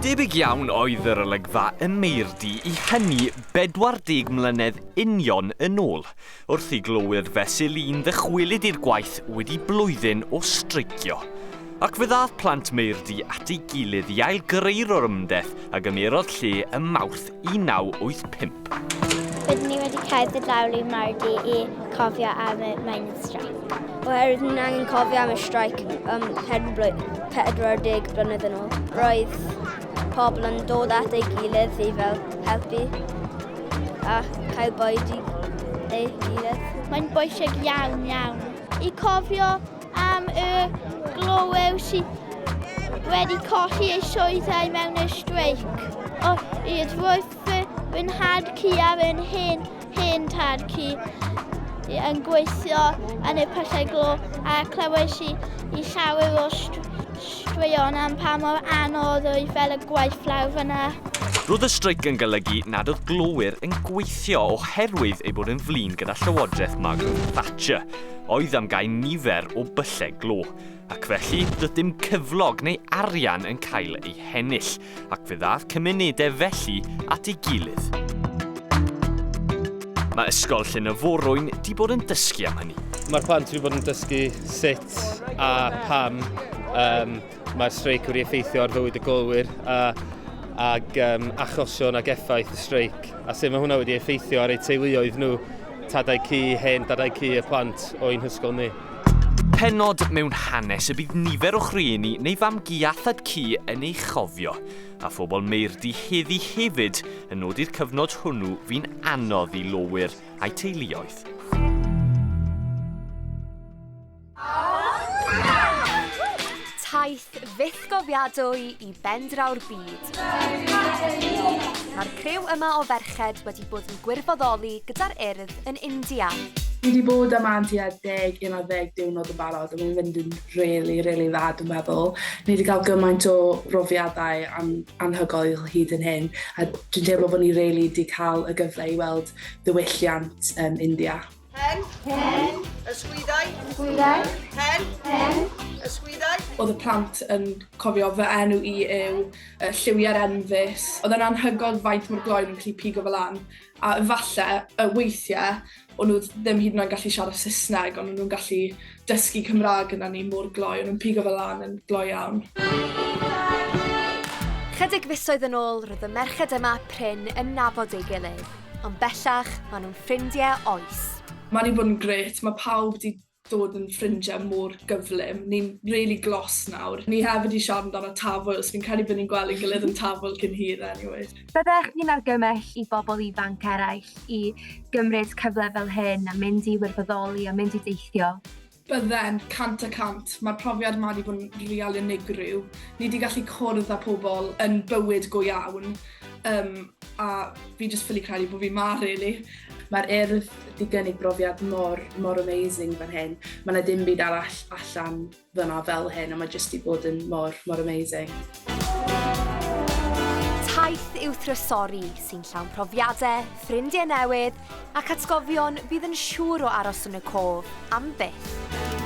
Debyg iawn oedd yr olygfa y Maerdy I hynny 40 mlynedd union yn ôl, wrth I glowyr fesul un ddychwelyd i'r gwaith wedi blwyddyn o streicio. Ac fe ddath plant Maerdy at ei gilydd I ail-greu'r gorymdaith a gymerodd lle y Mawrth 1985. Bydden ni wedi cerdded lawr I Maerdy I cofio am y mlynedd streic. Oherwydd ni angen cofio am y streic 40 blynedd yn ôl. Roedd pobl yn dod at ei gilydd I fel helpu a cael bwyd I ei gilydd. Mae'n bwysig iawn I cofio am y glowyr sydd wedi colli eu swyddau mewn y streic. Roedd fy nhad cu a fy hen tad cu yn gweithio yn y pyllau glo a clywais I llawer o straeon am pa mor anodd oedd fel y gwaith fflaw fyna. Roedd y streic yn golygu nad oedd glowyr yn gweithio oherwydd ei bod yn flin gyda llywodraeth Margaret Thatcher, oedd am gael nifer o byllau glo, ac felly doedd dim cyflog neu arian yn cael ei hennill, ac fe ddath cymunedau felly at ei gilydd. Mae ysgol Llyn-y-Forwyn wedi bod yn dysgu am hynny. Mae'r plant wedi bod yn dysgu sut a pam mae'r streic wedi effeithio ar fywyd y golwyr ag achosion ag effaith y streic. A sut mae hwnna wedi effeithio ar eu teuluoedd nhw, tadau cu, hen tadau cu y plant o'n hysgol ni. Penod mewn hanes y bydd nifer o chrieni neu famguathad cu yn ei chofio, a phobl Maerdy heddi hefyd yn nodi'r cyfnod hwnnw fi'n anodd I lowyr a'i teuluoedd. Taith fyth gofiadwy I bendraw'r byd. Mae'r criw yma o ferched wedi bod yn gwirfoddoli gyda'r Urdd yn India. Ni wedi bod am tua 10-11 diwrnod yn barod a mae'n mynd yn really dda dwi'n meddwl. Ni wedi cael gymaint o brofiadau anhygoel hyd yn hyn a dwi'n teimlo bod ni wedi cael y gyfle I weld ddiwylliant yn India. Hen. Ysgwyddau. Hen. Ysgwyddau. Oedd y plant yn cofio fy enw I yw lliwiau'r enfys. Oedd yn anhygoel faint mor gloi nhw'n gallu pigo fel lan. A falle weithiau, o'n nhw ddim hyd yn oed gallu siarad Saesneg, ond nhw'n gallu dysgu Cymraeg yna ni mor gloi. O'n nhw'n pigo fel lan yn gloi iawn. Chydig fisoedd yn ôl, roedd y merched yma prin yn nabod ei gilydd, ond bellach maen nhw'n ffrindiau oes. Mae wedi bod yn gret, mae pawb wedi dod yn ffrindiau mor gyflym. Ni'n really glos nawr. Ni hefyd I siarad amdano tafwyl, so fi'n credu bod ni'n gweld ein gilydd yn tafwyl cyn hir anyway. Byddech chi'n argymell I bobl ifanc eraill I gymryd cyfle fel hyn a mynd I wirfoddoli a mynd I deithio? Bydden, 100%. Mae'r profiad yma wedi bod yn real unigryw. Ni wedi gallu cwrdd â pobl yn bywyd go iawn. A fi jyst ffili credu bod fi really. Mae'r Urdd wedi gynnig brofiad mor amazing fan hyn. Mae yna dim byd arall allan fyna fel hyn, a mae jyst wedi bod yn mor amazing. Taith yw thrysori sy'n llawn profiadau, ffrindiau newydd ac atgofion bydd yn siŵr o aros yn y cof am byth.